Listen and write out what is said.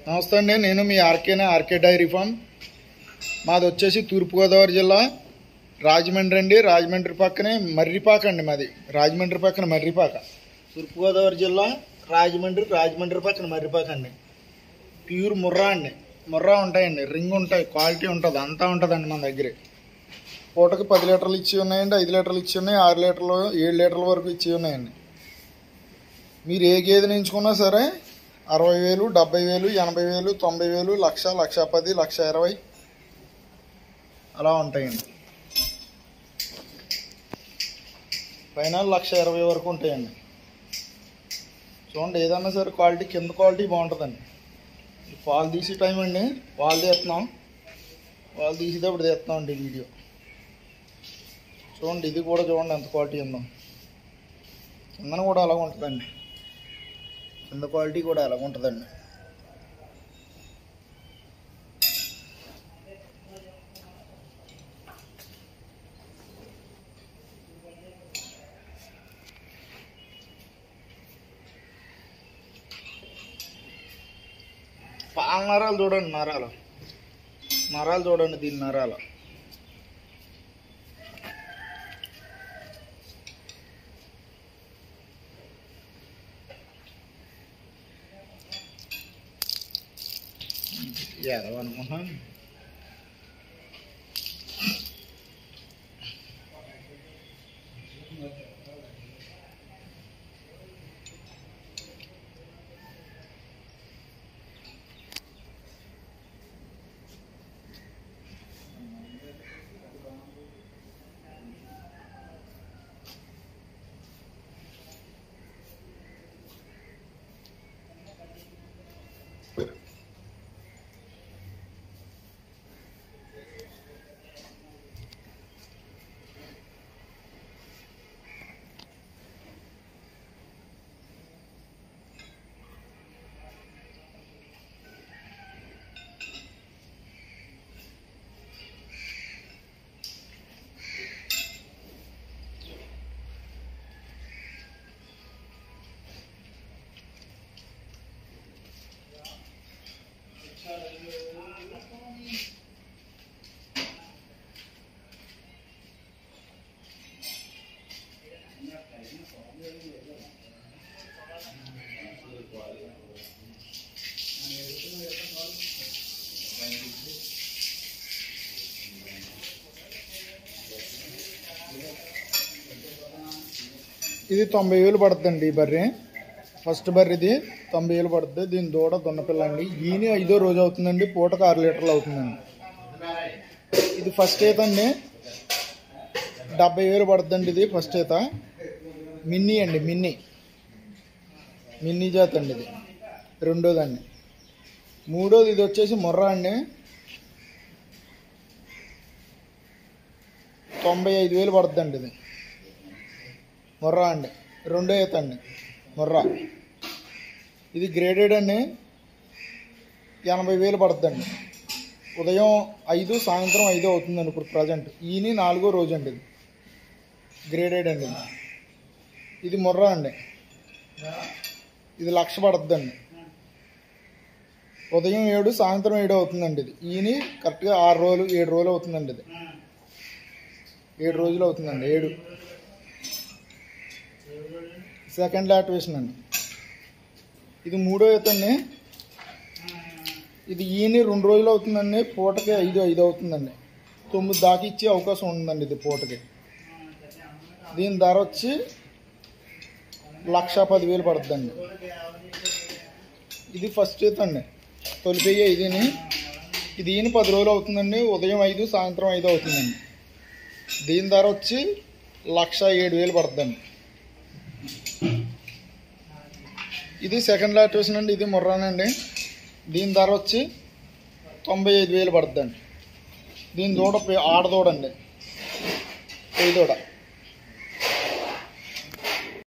నమస్తే అండి, నేను మీ ఆర్కే డైరీ ఫామ్. మాది వచ్చేసి తూర్పుగోదావరి జిల్లా రాజమండ్రి అండి. రాజమండ్రి పక్కనే మర్రిపాక అండి మాది. రాజమండ్రి పక్కన మర్రిపాక. తూర్పుగోదావరి జిల్లా రాజమండ్రి పక్కన మర్రిపాక అండి. ప్యూర్ ముర్రా అండి. ముర్రా ఉంటాయండి, రింగ్ ఉంటాయి, క్వాలిటీ ఉంటుంది, అంతా ఉంటుందండి మన దగ్గర. పూటకి 10 లీటర్లు ఇచ్చి ఉన్నాయండి, 5 లీటర్లు ఇచ్చి ఉన్నాయి, 6 లీటర్లు 7 లీటర్ల వరకు ఇచ్చి ఉన్నాయండి. మీరు ఏ గేదెని ఎంచుకున్నా సరే 60,000, 70,000, 80,000, 90,000, 1,00,000, 1,10,000, 1,20,000 అలా ఉంటాయండి. ఫైనల్ 1,20,000 వరకు ఉంటాయండి. చూడండి, ఏదన్నా సరే క్వాలిటీ, కింద క్వాలిటీ బాగుంటుందండి. పాలు తీసే టైం అండి, పాలు తీస్తున్నాం. పాలు తీసేటప్పుడు తీస్తున్నామండి వీడియో. చూడండి, ఇది కూడా చూడండి ఎంత క్వాలిటీ ఉందో. కిందన కూడా అలాగ ఉంటుందండి, కింద క్వాలిటీ కూడా అలాగ ఉంటుందండి. పాల నరాలు చూడండి, నరాలు చూడండి, దీని నరాలు. అనుకుంటున్నాను. ఇది 90,000 పడుతుందండి. ఈ బర్రె ఫస్ట్ బర్రెది 90,000 పడుతుంది. దీని దూడ దున్నపిల్ల అండి. ఈయన 5వ రోజు అవుతుందండి. పూటకు 6 లీటర్లు అవుతుందండి. ఇది ఫస్ట్ ఈత అండి, 70,000 పడుతుందండి. ఇది ఫస్ట్ ఈత. మిన్నీ అండి, మిన్నీ జాతి అండి. ఇది రెండోదండి. మూడోది ఇది వచ్చేసి ముర్రా అండి. 95,000 పడుతుందండి. ఇది ముర్రా అండి, రెండో ఈత అండి ముర్రా. ఇది గ్రేడెడ్ అండి, 80,000 పడుతుందండి. ఉదయం 5, సాయంత్రం 5 అవుతుందండి ఇప్పుడు ప్రజెంట్. ఈయన 4వ రోజు అండి. ఇది గ్రేడెడ్ అండి. ఇది ముర్రా అండి. ఇది 1,00,000 పడుతుందండి. ఉదయం 7, సాయంత్రం 7 అవుతుందండి. ఇది ఈయన కరెక్ట్గా 6 రోజులు 7 రోజులు అవుతుందండి. ఇది 7 రోజులు అవుతుందండి. 7 సెకండ్ లాక్టివేషన్ అండి. ఇది మూడో ఈత అండి. ఇది ఈయన 2 రోజులు అవుతుందండి. పూటకి 5 అవుతుందండి. 9 దాకా ఇచ్చే అవకాశం ఉందండి ఇది పూటకి. దీని ధర వచ్చి 1,10,000 పడుతుందండి. ఇది ఫస్ట్ ఈత అండి, తొలిపేయ. ఇది ఈయన 10 రోజులు అవుతుందండి. ఉదయం 5, సాయంత్రం 5 అవుతుందండి. దీని ధర వచ్చి 1,07,000 పడుతుందండి. ఇది సెకండ్ లాక్టివేషన్ అండి. ఇది ముర్రానండి. దీని ధర వచ్చి 95,000 పడుతుందండి. దీని దూడ ఆడదూడండి, దూడ.